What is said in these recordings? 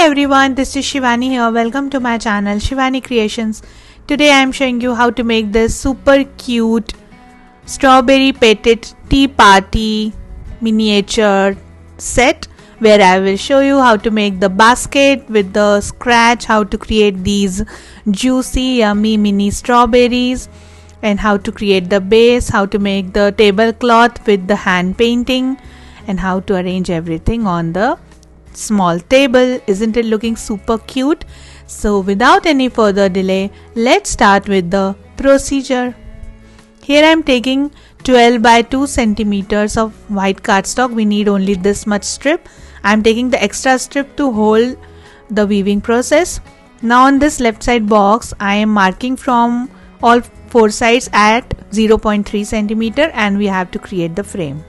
everyone, this is Shivani here. Welcome to my channel Shivani Creations. Today I am showing you how to make this super cute Strawberry Petite Tea Party miniature set, where I will show you how to make the basket with the scratch, how to create these juicy yummy mini strawberries, and how to create the base, how to make the tablecloth with the hand painting, and how to arrange everything on the small table. Isn't it looking super cute? So without any further delay, let's start with the procedure. Here I am taking 12 by 2 centimeters of white cardstock. We need only this much strip. I am taking the extra strip to hold the weaving process. Now on this left side box, I am marking from all four sides at 0.3 centimeter, and we have to create the frame.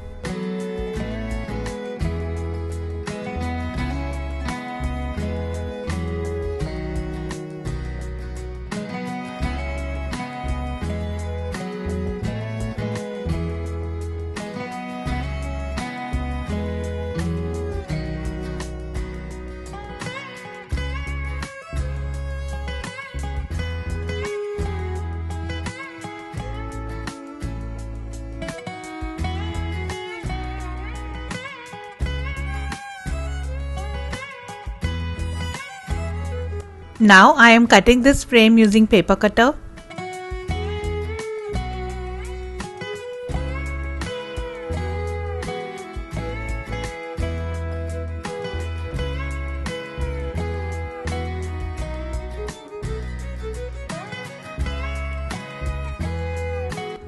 Now I am cutting this frame using paper cutter.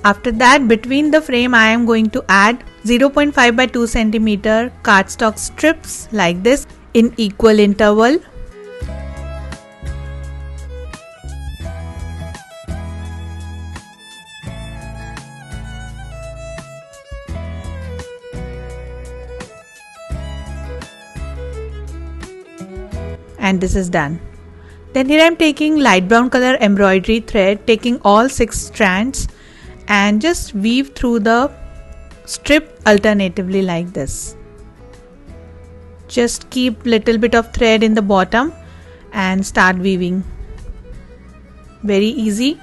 After that, between the frame I am going to add 0.5 by 2 centimeter cardstock strips like this in equal interval. And this is done. Then here I am taking light brown color embroidery thread, taking all 6 strands and just weave through the strip alternatively like this. Just keep little bit of thread in the bottom and start weaving. Very easy.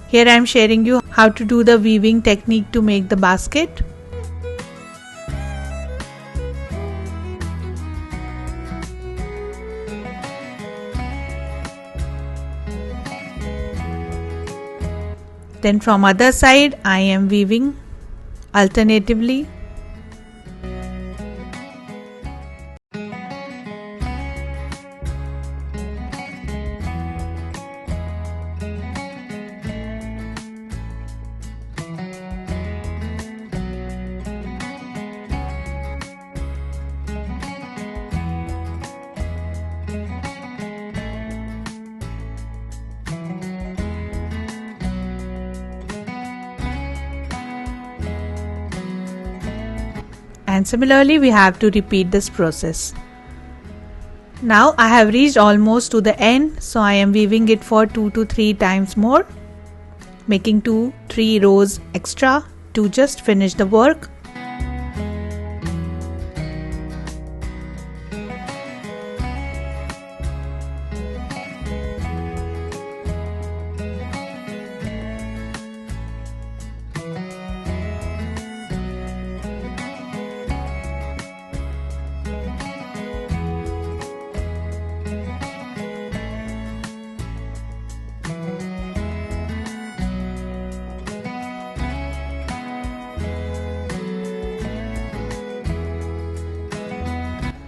Here I am sharing you how to do the weaving technique to make the basket. Then from other side I am weaving alternatively. And similarly we have to repeat this process. Now I have reached almost to the end, so I am weaving it for 2 to 3 times more, making 2-3 rows extra to just finish the work.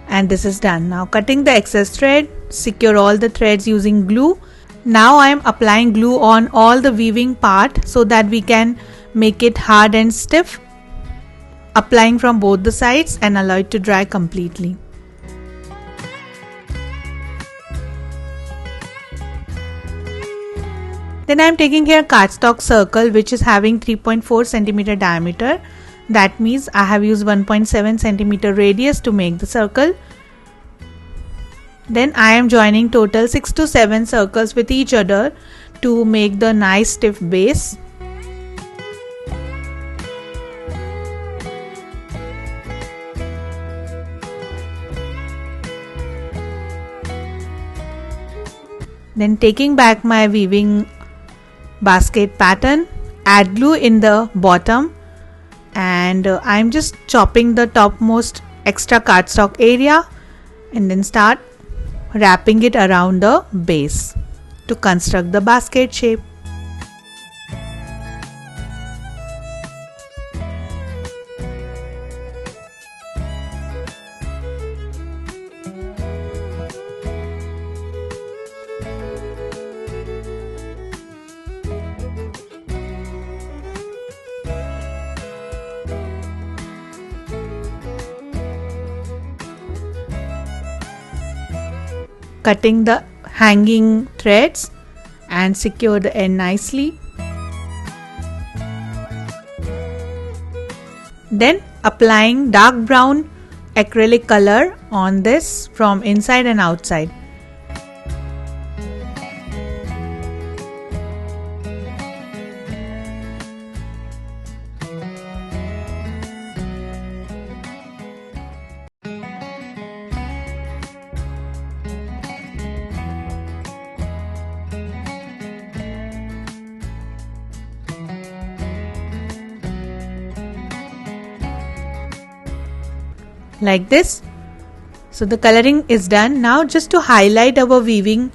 And this is done. Now cutting the excess thread, secure all the threads using glue. Now I am applying glue on all the weaving part so that we can make it hard and stiff. Applying from both the sides and allow it to dry completely. Then I am taking here cardstock circle, which is having 3.4 centimeter diameter. That means I have used 1.7 centimeter radius to make the circle. Then I am joining total 6 to 7 circles with each other to make the nice stiff base. Then taking back my weaving basket pattern, add glue in the bottom, and I'm just chopping the topmost extra cardstock area and then start wrapping it around the base to construct the basket shape. Cutting the hanging threads and secure the end nicely. Then applying dark brown acrylic color on this from inside and outside. Like this. So the coloring is done. Now just to highlight our weaving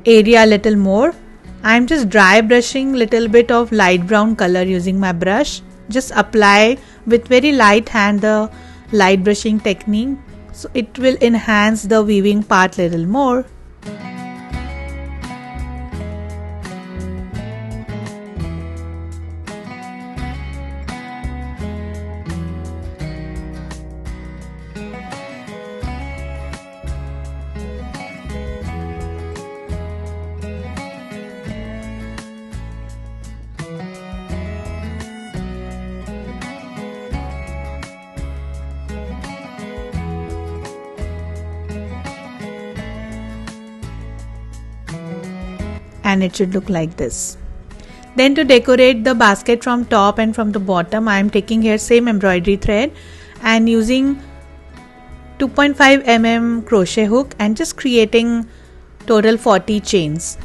area a little more, I'm just dry brushing little bit of light brown color using my brush. Just apply with very light hand the light brushing technique, so it will enhance the weaving part little more. And it should look like this. Then to decorate the basket from top and from the bottom, I am taking here same embroidery thread and using 2.5 mm crochet hook and just creating total 40 chains.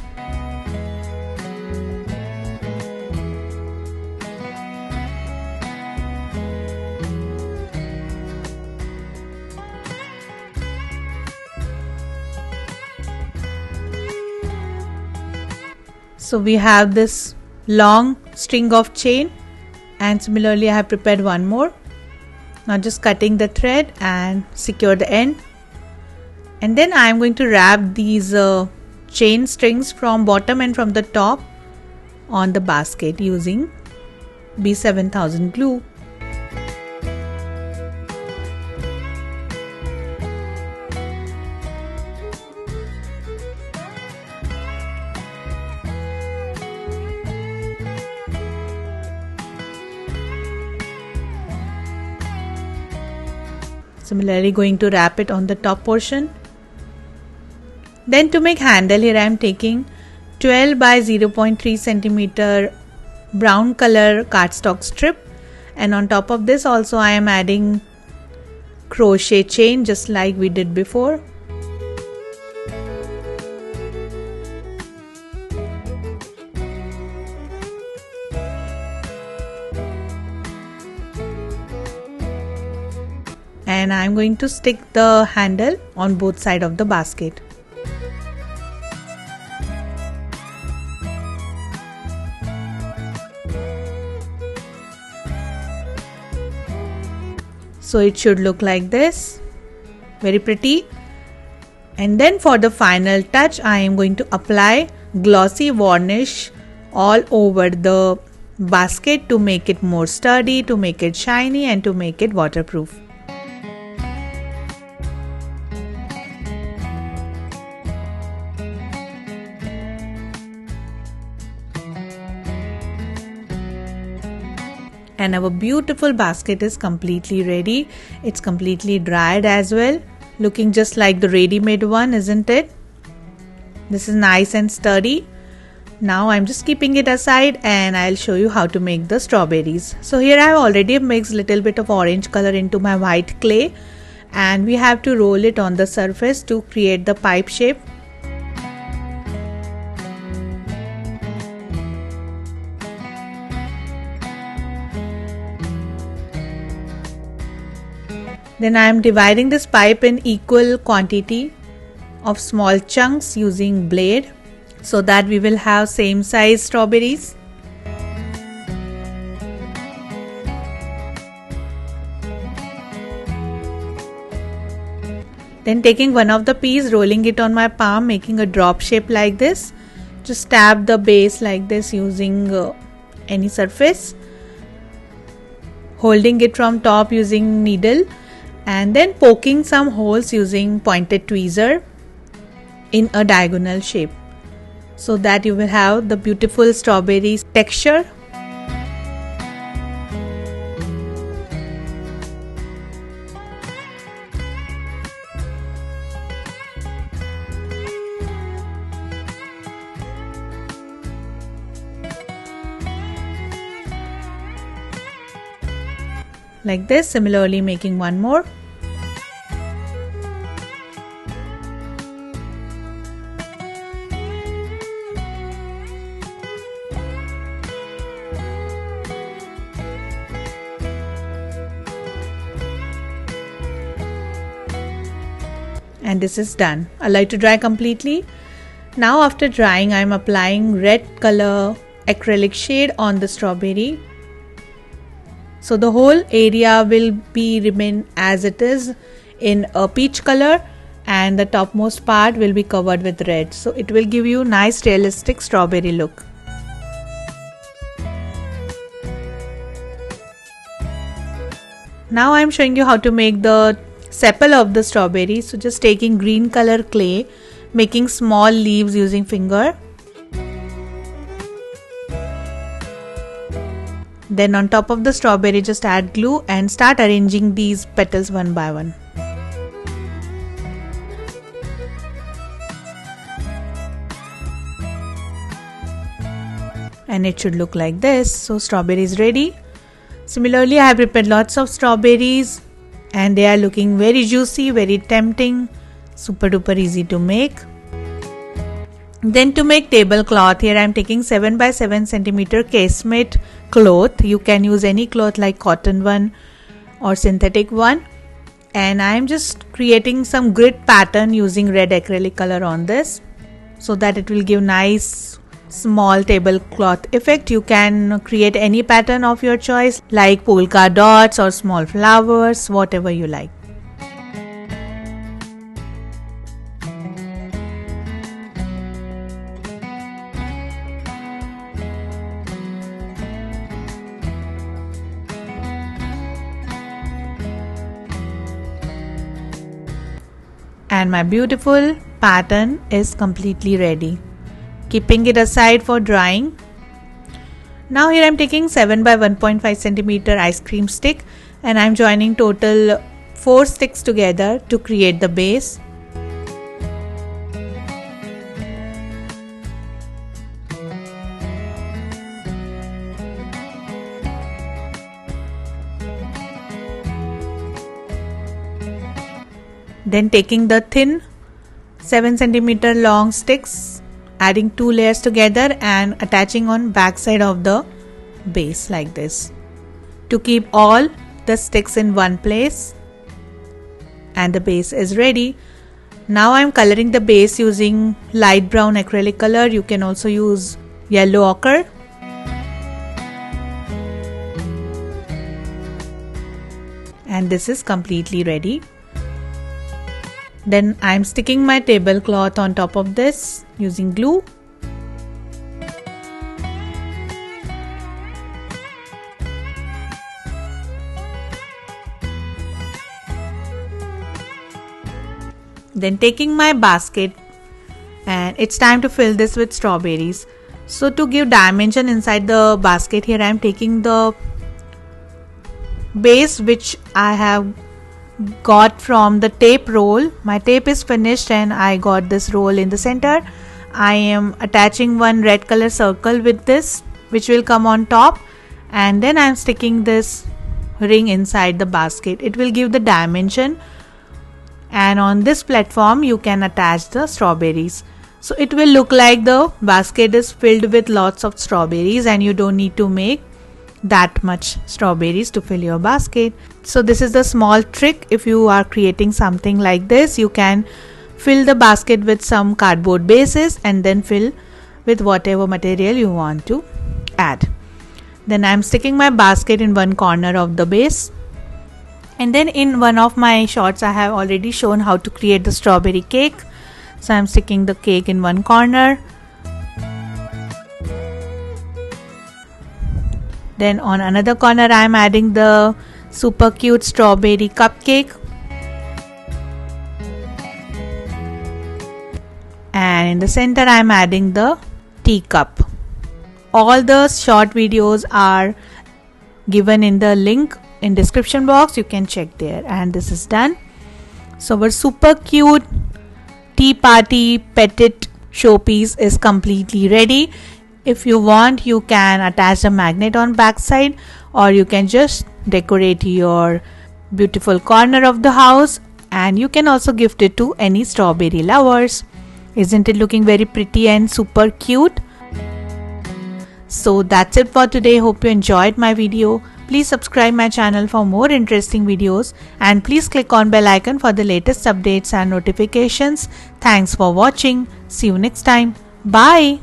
So we have this long string of chain, and similarly I have prepared one more. Now just cutting the thread and secure the end, and then I am going to wrap these chain strings from bottom and from the top on the basket using B7000 glue. Similarly going to wrap it on the top portion. Then to make handle, here I am taking 12 by 0.3 cm brown color cardstock strip, and on top of this also I am adding crochet chain just like we did before. And I am going to stick the handle on both sides of the basket. So it should look like this, very pretty. And then for the final touch, I am going to apply glossy varnish all over the basket to make it more sturdy, to make it shiny, and to make it waterproof. And our beautiful basket is completely ready. It's completely dried as well, looking just like the ready-made one, isn't it? This is nice and sturdy. Now I'm just keeping it aside and I'll show you how to make the strawberries. So here I've already mixed little bit of orange color into my white clay, and we have to roll it on the surface to create the pipe shape. Then I am dividing this pipe in equal quantity of small chunks using blade so that we will have same size strawberries. Then taking one of the piece, rolling it on my palm, making a drop shape like this. Just tap the base like this using any surface. Holding it from top using needle and then poking some holes using pointed tweezer in a diagonal shape so that you will have the beautiful strawberry texture. Like this, similarly making one more. And this is done. Allow it to dry completely. Now after drying, I am applying red color acrylic shade on the strawberry. So the whole area will remain as it is in a peach color and the topmost part will be covered with red. So it will give you nice realistic strawberry look. Now I am showing you how to make the sepal of the strawberry. So just taking green color clay, making small leaves using finger. Then on top of the strawberry just add glue and start arranging these petals one by one. And it should look like this. So strawberry is ready. Similarly, I have prepared lots of strawberries and they are looking very juicy, very tempting, super duper easy to make. Then to make tablecloth, here I am taking 7 by 7 cm casemate cloth. You can use any cloth like cotton one or synthetic one. And I am just creating some grid pattern using red acrylic color on this so that it will give nice small tablecloth effect. You can create any pattern of your choice like polka dots or small flowers, whatever you like. And my beautiful pattern is completely ready. Keeping it aside for drying. Now here I am taking 7 by 1.5 cm ice cream stick and I am joining total 4 sticks together to create the base. Then taking the thin 7 cm long sticks, adding 2 layers together and attaching on back side of the base like this to keep all the sticks in one place. And the base is ready. Now I am coloring the base using light brown acrylic color. You can also use yellow ochre. And this is completely ready. Then I am sticking my tablecloth on top of this using glue. Then taking my basket and it's time to fill this with strawberries. So to give dimension inside the basket, here I am taking the base which I have got from the tape roll. My tape is finished and I got this roll in the center. I am attaching one red color circle with this which will come on top, and then I am sticking this ring inside the basket. It will give the dimension, and on this platform you can attach the strawberries. So it will look like the basket is filled with lots of strawberries and you don't need to make that much strawberries to fill your basket. So this is the small trick. If you are creating something like this, you can fill the basket with some cardboard bases and then fill with whatever material you want to add. Then I am sticking my basket in one corner of the base, and then in one of my shorts I have already shown how to create the strawberry cake. So I am sticking the cake in one corner. Then on another corner I am adding the super cute strawberry cupcake, and in the center I am adding the teacup. All the short videos are given in the link in description box. You can check there. And this is done. So our super cute tea party petite showpiece is completely ready. If you want, you can attach a magnet on backside, or you can just decorate your beautiful corner of the house, and you can also gift it to any strawberry lovers. Isn't it looking very pretty and super cute? So that's it for today. Hope you enjoyed my video. Please subscribe my channel for more interesting videos, and please click on bell icon for the latest updates and notifications. Thanks for watching. See you next time. Bye.